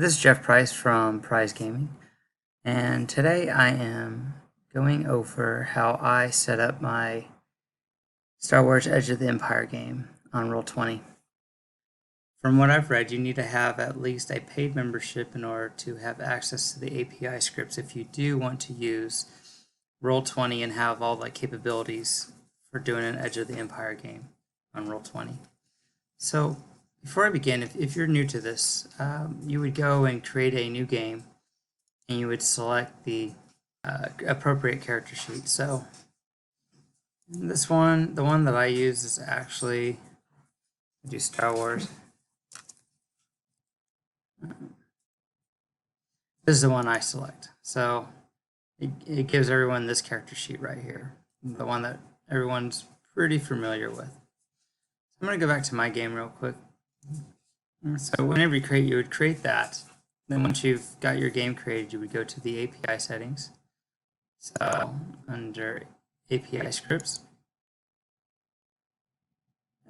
This is Jeff Price from Prize Gaming, and today I am going over how I set up my Star Wars Edge of the Empire game on Roll20. From what I've read, you need to have at least a paid membership in order to have access to the API scripts if you do want to use Roll20 and have all the capabilities for doing an Edge of the Empire game on Roll20. So before I begin, if you're new to this, you would go and create a new game, and you would select the appropriate character sheet. So this one, the one that I use is actually do Star Wars. This is the one I select. So it gives everyone this character sheet right here, the one that everyone's pretty familiar with. I'm going to go back to my game real quick. So whenever you would create that. Then once you've got your game created, you would go to the API settings. So under API scripts.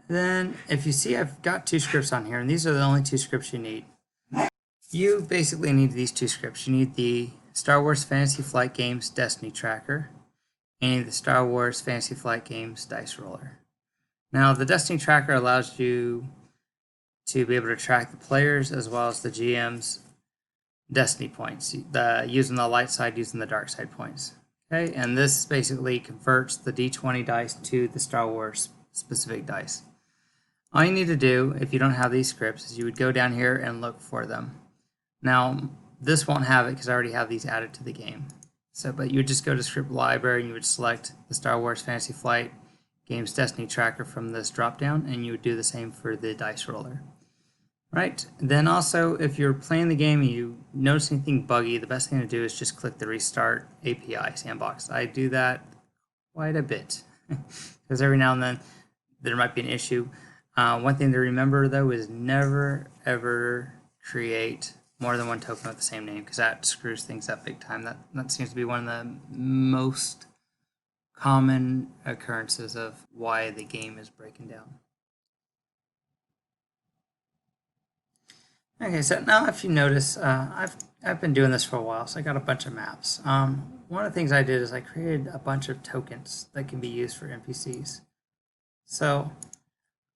Then if you see, I've got two scripts on here, and these are the only two scripts you need. You basically need these two scripts. You need the Star Wars Fantasy Flight Games Destiny Tracker and the Star Wars Fantasy Flight Games Dice Roller. Now the Destiny Tracker allows you to be able to track the players as well as the GM's Destiny points, using the light side, using the dark side points. Okay, and this basically converts the D20 dice to the Star Wars specific dice. All you need to do, if you don't have these scripts, is you would go down here and look for them. Now, this won't have it because I already have these added to the game. So, but you would just go to Script Library and you would select the Star Wars Fantasy Flight Games Destiny Tracker from this drop-down, and you would do the same for the Dice Roller. Right, then also if you're playing the game and you notice anything buggy, the best thing to do is just click the Restart API sandbox. I do that quite a bit because every now and then there might be an issue. One thing to remember though is never ever create more than one token with the same name, because that screws things up big time. That seems to be one of the most common occurrences of why the game is breaking down. Okay, so now if you notice, I've been doing this for a while, so I got a bunch of maps. One of the things I did is I created a bunch of tokens that can be used for NPCs. So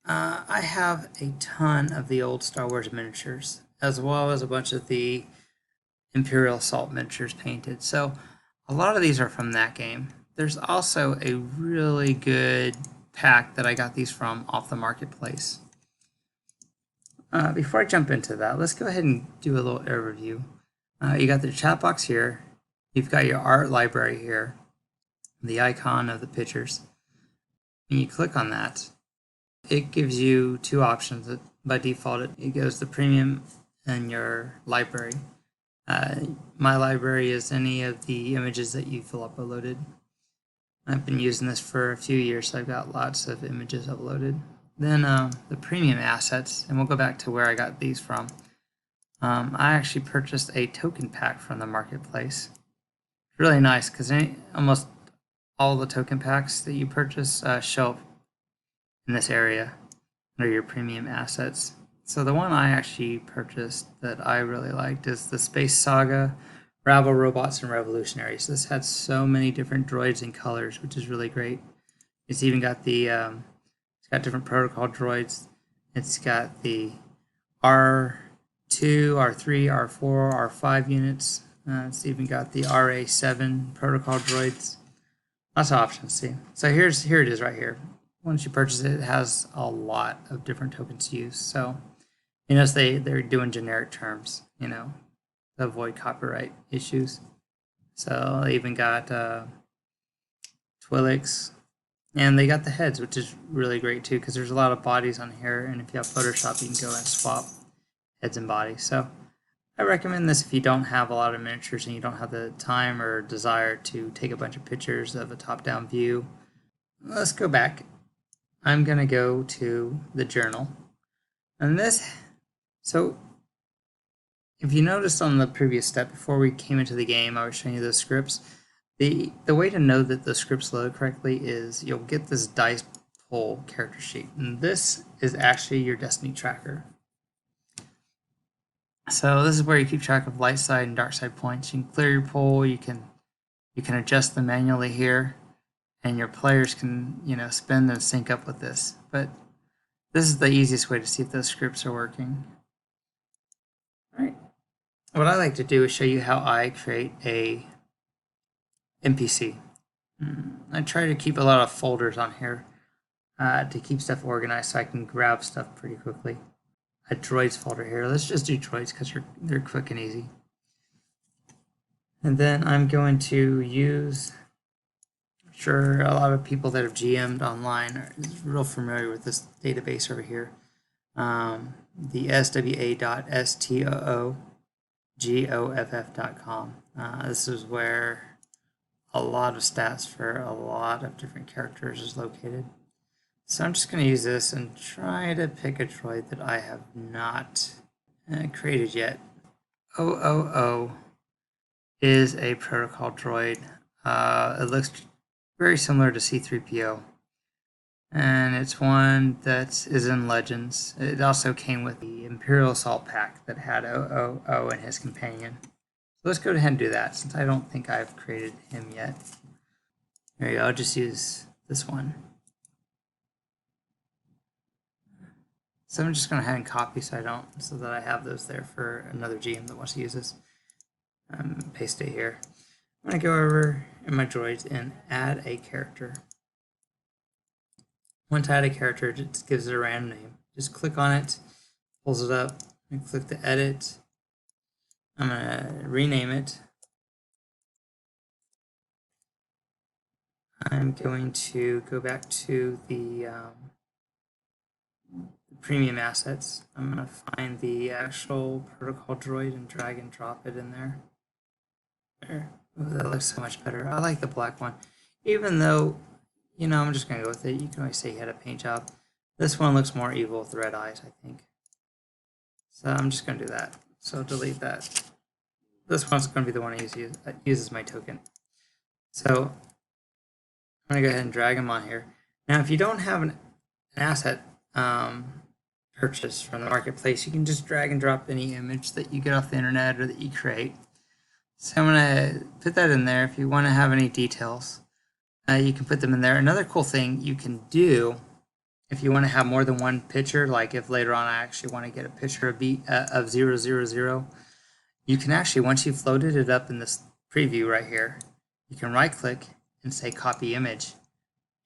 I have a ton of the old Star Wars miniatures, as well as a bunch of the Imperial Assault miniatures painted. So a lot of these are from that game. There's also a really good pack that I got these from off the marketplace. Before I jump into that, let's go ahead and do a little overview. You got the chat box here. You've got your art library here, the icon of the pictures. When you click on that, it gives you two options. By default, it goes to premium and your library. My library is any of the images that you feel uploaded. I've been using this for a few years, so I've got lots of images uploaded. Then the premium assets, and we'll go back to where I got these from. I actually purchased a token pack from the marketplace. It's really nice because almost all the token packs that you purchase show up in this area under your premium assets. So the one I actually purchased that I really liked is the Space Saga, Rabble Robots, and Revolutionaries. This had so many different droids and colors, which is really great. It's even got the it's got different protocol droids. It's got the R2, R3, R4, R5 units. It's even got the RA7 protocol droids. Lots of options, see. So here it is right here. Once you purchase it, it has a lot of different tokens to use. So you notice they're doing generic terms, to avoid copyright issues. So they even got Twilix. And they got the heads, which is really great too, because there's a lot of bodies on here, and if you have Photoshop, you can go and swap heads and bodies. So I recommend this if you don't have a lot of miniatures and you don't have the time or desire to take a bunch of pictures of a top-down view. Let's go back. I'm going to go to the journal. And so if you noticed on the previous step, before we came into the game, I was showing you those scripts. The way to know that the scripts load correctly is you'll get this DicePool character sheet, and this is actually your Destiny tracker. So this is where you keep track of light side and dark side points. You can clear your pool, you can adjust them manually here, and your players can, spin and sync up with this. But this is the easiest way to see if those scripts are working. All right. What I like to do is show you how I create a NPC. I try to keep a lot of folders on here to keep stuff organized so I can grab stuff pretty quickly. A droids folder here. Let's just do droids because they're quick and easy. And then I'm going to use, I'm sure a lot of people that have GM'd online are real familiar with this database over here. The swa.stoogoff.com. This is where a lot of stats for a lot of different characters is located. So I'm just going to use this and try to pick a droid that I have not created yet. 000 is a protocol droid. It looks very similar to C-3PO. And it's one that is in Legends. It also came with the Imperial Assault Pack that had 000 and his companion. So let's go ahead and do that since I don't think I've created him yet. There you go, I'll just use this one. So I'm just going to go ahead and copy so that I have those there for another GM that wants to use this. Paste it here. I'm going to go over in my droids and add a character. Once I add a character, it just gives it a random name. Just click on it, pulls it up, and click the edit. I'm going to rename it. I'm going to go back to the premium assets. I'm going to find the actual protocol droid and drag and drop it in there. There. Ooh, that looks so much better. I like the black one. Even though, I'm just going to go with it. You can always say he had a paint job. This one looks more evil with red eyes, I think. So I'm just going to do that. So delete that. This one's going to be the one I uses my token. So I'm going to go ahead and drag him on here. Now, if you don't have an asset purchase from the marketplace, you can just drag and drop any image that you get off the internet or that you create. So I'm going to put that in there. If you want to have any details, you can put them in there. Another cool thing you can do if you want to have more than one picture, like if later on I actually want to get a picture of 000, you can actually, once you've loaded it up in this preview right here, you can right click and say copy image,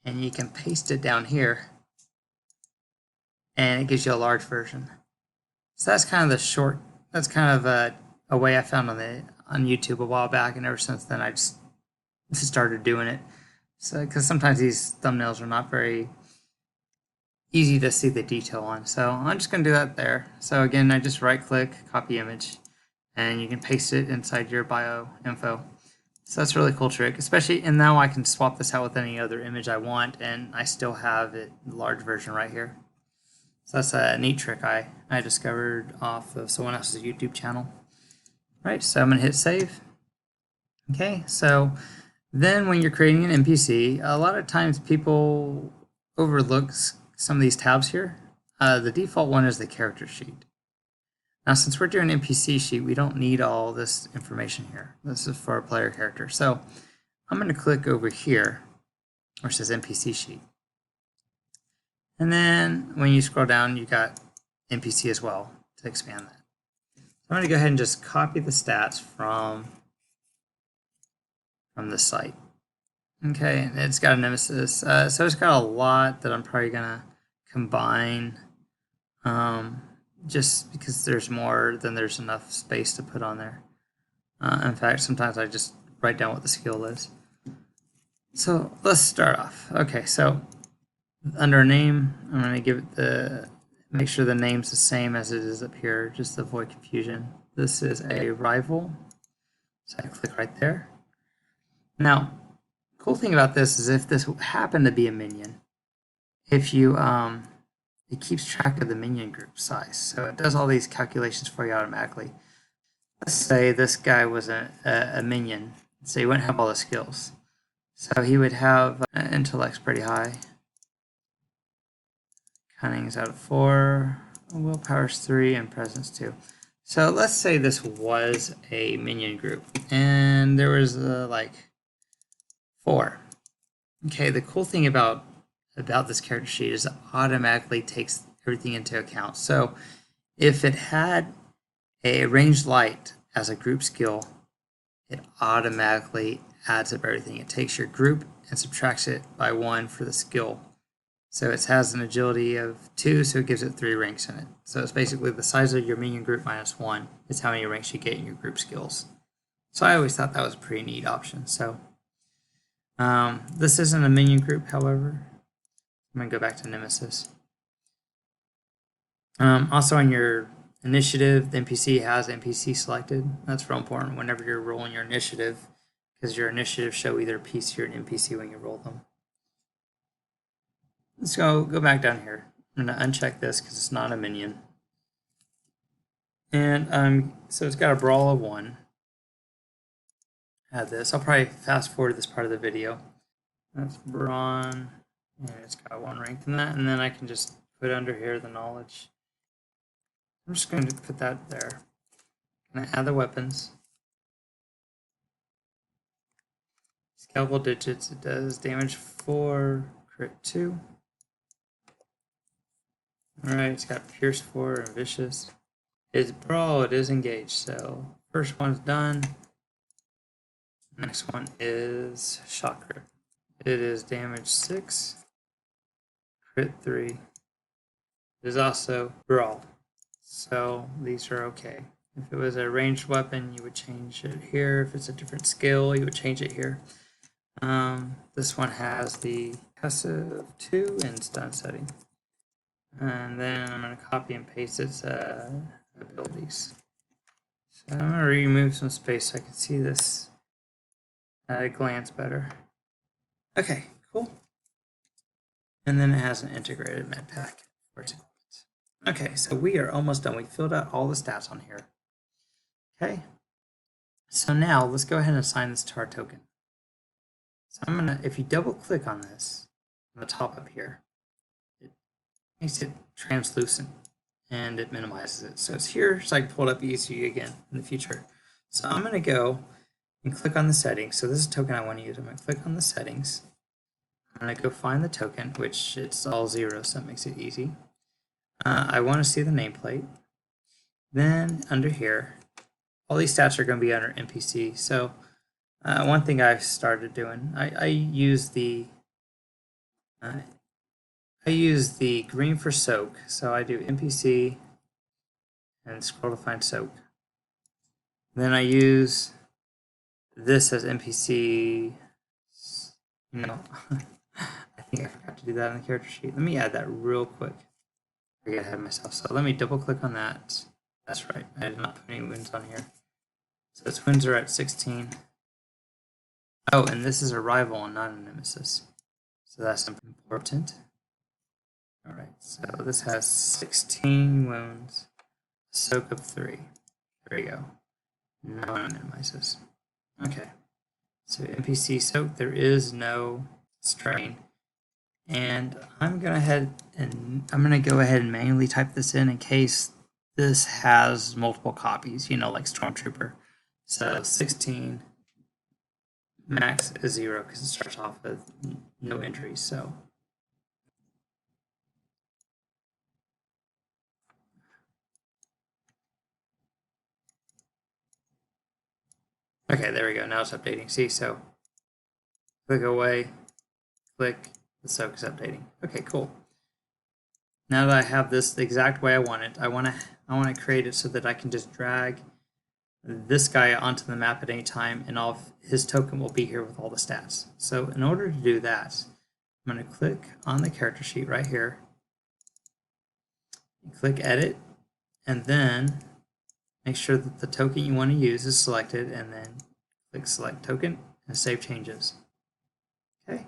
and you can paste it down here, and it gives you a large version. So that's kind of that's kind of a way I found on YouTube a while back, and ever since then I just started doing it. So because sometimes these thumbnails are not very easy to see the detail on. So I'm just going to do that there. So again, I just right click, copy image, and you can paste it inside your bio info. So that's a really cool trick, especially, and now I can swap this out with any other image I want, and I still have it large version right here. So that's a neat trick I discovered off of someone else's YouTube channel. Right, so I'm going to hit save. Okay, so then when you're creating an NPC, a lot of times people overlook some of these tabs here. The default one is the character sheet. Now, since we're doing an NPC sheet, we don't need all this information here. This is for a player character. So I'm going to click over here where it says NPC sheet. And then when you scroll down, you got NPC as well to expand that. I'm going to go ahead and just copy the stats from the site. Okay, and it's got a nemesis. So it's got a lot that I'm probably going to combine just because there's more than there's enough space to put on there. In fact, sometimes I just write down what the skill is. So let's start off. Okay, so under name, I'm going to give it make sure the name's the same as it is up here, just to avoid confusion. This is a rival, so I click right there. Now, cool thing about this is if this happened to be a minion, if you it keeps track of the minion group size, so it does all these calculations for you automatically. Let's say this guy was a minion, so he wouldn't have all the skills. So he would have intellect's pretty high, cunning's out of 4, willpower's 3, and presence 2. So let's say this was a minion group and there was like 4. Okay, the cool thing about this character sheet is it automatically takes everything into account. So if it had a ranged light as a group skill, it automatically adds up everything. It takes your group and subtracts it by 1 for the skill. So it has an agility of 2, so it gives it 3 ranks in it. So it's basically the size of your minion group minus 1 is how many ranks you get in your group skills. So I always thought that was a pretty neat option. So this isn't a minion group, however. I'm going to go back to Nemesis. Also on your initiative, the NPC has NPC selected. That's real important whenever you're rolling your initiative, because your initiatives show either a PC or an NPC when you roll them. Let's go back down here. I'm going to uncheck this because it's not a minion. And so it's got a brawl of 1. Add this. I'll probably fast forward this part of the video. That's brawn, and it's got 1 rank in that, and then I can just put under here the knowledge. I'm just going to put that there. I'm going to add the weapons. Scalpel digits, it does damage 4, crit 2. Alright, it's got Pierce 4 and Vicious. It's Brawl, it is engaged, so first one's done. Next one is Shot Crit. It is damage 6, crit 3. It is also Brawl, so these are okay. If it was a ranged weapon, you would change it here. If it's a different skill, you would change it here. This one has the passive 2 and stun setting. And then I'm going to copy and paste its abilities. So I'm going to remove some space so I can see this at a glance better. Okay, cool. And then it has an integrated med pack for its equipment. Okay, so we are almost done. We filled out all the stats on here. Okay, so now let's go ahead and assign this to our token. So I'm going to, if you double click on this, on the top up here, makes it translucent and it minimizes it. So it's here so I can pull it up easy again in the future. So I'm going to go and click on the settings. So this is a token I want to use. I'm going to click on the settings. I'm going to go find the token, which it's all 0, so that makes it easy. I want to see the nameplate. Then under here, all these stats are going to be under NPC. So one thing I've started doing, I use the green for soak, so I do NPC and scroll to find soak. Then I use this as NPC, you know, I think I forgot to do that in the character sheet. Let me add that real quick. I get ahead of myself. So let me double click on that. That's right, I did not put any wounds on here. So its wounds are at 16. Oh, and this is a rival and not a nemesis. So that's important. Alright, so this has 16 wounds, soak of 3. There you go. No one minimizes. Okay, so NPC soak, there is no strain. And I'm gonna go ahead and manually type this in case this has multiple copies, you know, like Stormtrooper. So 16 max is 0 because it starts off with no injuries. So okay, there we go. Now it's updating. See, so click away, click, the soak is updating. Okay, cool. Now that I have this the exact way I want it, I want to create it so that I can just drag this guy onto the map at any time, and all of his token will be here with all the stats. So in order to do that, I'm going to click on the character sheet right here, click edit, and then make sure that the token you want to use is selected, and then click select token and save changes. Okay,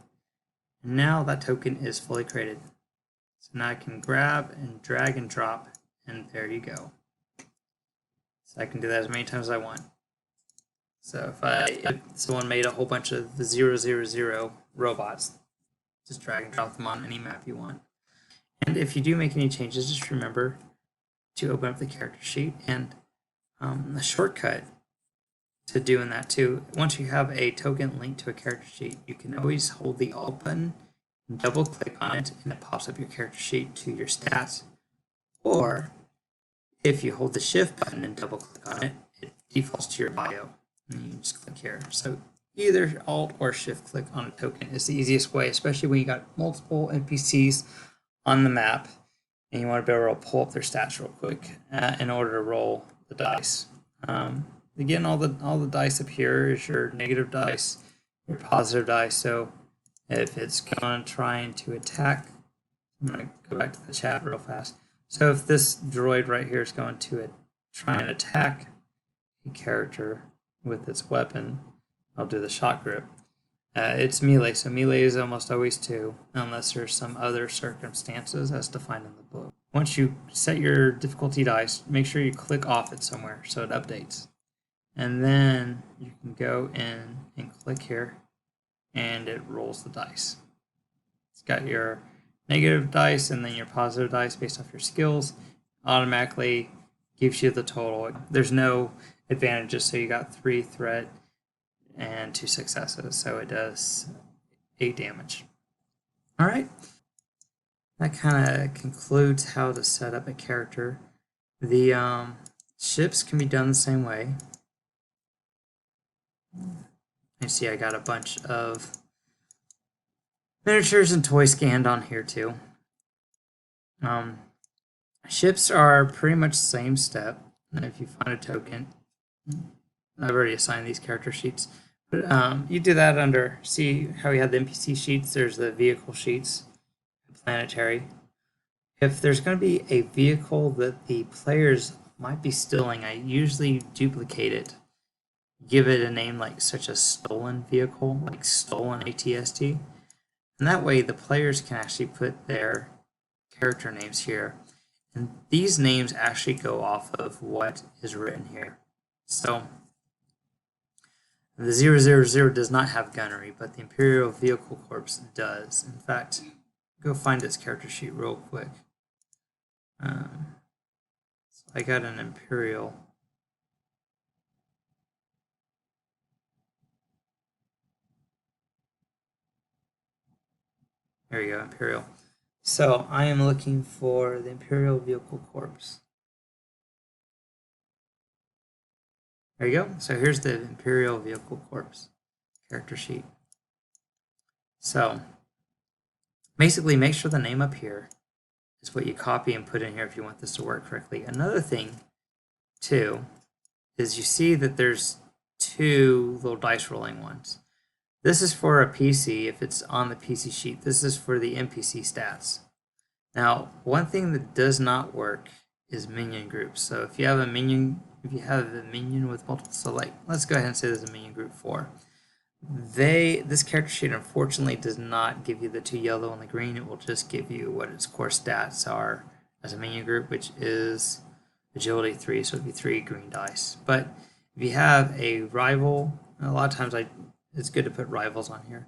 and now that token is fully created. So now I can grab and drag and drop, and there you go. So I can do that as many times as I want. So if someone made a whole bunch of 000 robots, just drag and drop them on any map you want. And if you do make any changes, just remember to open up the character sheet and A shortcut to doing that too, once you have a token linked to a character sheet, you can always hold the Alt button and double click on it, and it pops up your character sheet to your stats. Or if you hold the Shift button and double click on it, it defaults to your bio, and you just click here. So either Alt or Shift click on a token is the easiest way, especially when you got multiple NPCs on the map and you want to be able to pull up their stats real quick in order to roll the dice. Again, all the dice up here is your negative dice, your positive dice. So if it's trying to attack, I'm going to go back to the chat real fast. So if this droid right here is going to try and attack a character with its weapon, I'll do the shot grip. It's melee, so melee is almost always 2, unless there's some other circumstances as defined in the book. Once you set your difficulty dice, make sure you click off it somewhere so it updates. And then you can go in and click here, and it rolls the dice. It's got your negative dice and then your positive dice based off your skills. Automatically gives you the total. There's no advantages, so you got 3 threat and 2 successes, so it does 8 damage. All right, that kind of concludes how to set up a character. The ships can be done the same way. You see I got a bunch of miniatures and toys scanned on here too. Ships are pretty much the same step. If you find a token, I've already assigned these character sheets, but you do that under, see how we have the NPC sheets, there's the vehicle sheets, planetary. If there's going to be a vehicle that the players might be stealing, I usually duplicate it. Give it a name like such as stolen vehicle, like stolen ATST. And that way the players can actually put their character names here. And these names actually go off of what is written here. So the 000 does not have gunnery, but the Imperial Vehicle Corps does. In fact, go find its character sheet real quick. So I got an Imperial. There you go, Imperial. So I am looking for the Imperial Vehicle Corps. There you go. So here's the Imperial Vehicle Corps character sheet. So basically make sure the name up here is what you copy and put in here if you want this to work correctly. Another thing too is you see that there's 2 little dice rolling ones. This is for a PC if it's on the PC sheet. This is for the NPC stats. Now, one thing that does not work is minion groups. So if you have a minion with multiple, so like, let's go ahead and say there's a minion group 4. This character sheet unfortunately does not give you the 2 yellow and the green. It will just give you what its core stats are as a minion group, which is agility 3, so it'd be 3 green dice. But if you have a rival, a lot of times it's good to put rivals on here.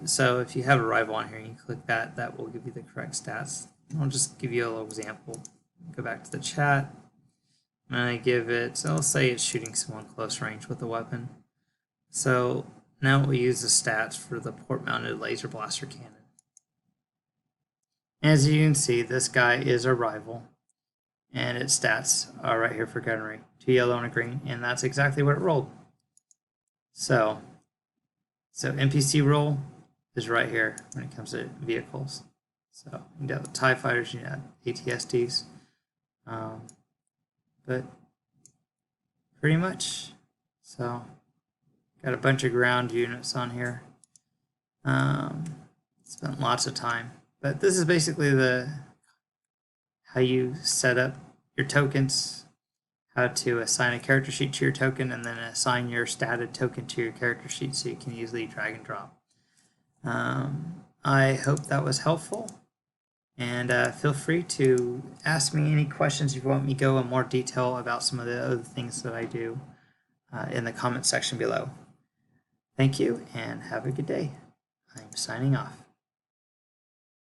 So if you have a rival on here and you click that, that will give you the correct stats. I'll just give you a little example. Go back to the chat, and I give it, so let's say it's shooting someone close range with a weapon. So now we'll use the stats for the port-mounted laser blaster cannon. As you can see, this guy is a rival, and its stats are right here for gunnery. 2 yellow and a green, and that's exactly what it rolled. So NPC roll is right here when it comes to vehicles. So you have the TIE fighters, you have ATSTs, but pretty much. So got a bunch of ground units on here. Spent lots of time, but this is basically how you set up your tokens. How to assign a character sheet to your token, and then assign your statted token to your character sheet so you can easily drag and drop. I hope that was helpful, and feel free to ask me any questions if you want me to go in more detail about some of the other things that I do in the comment section below. Thank you, and have a good day. I'm signing off.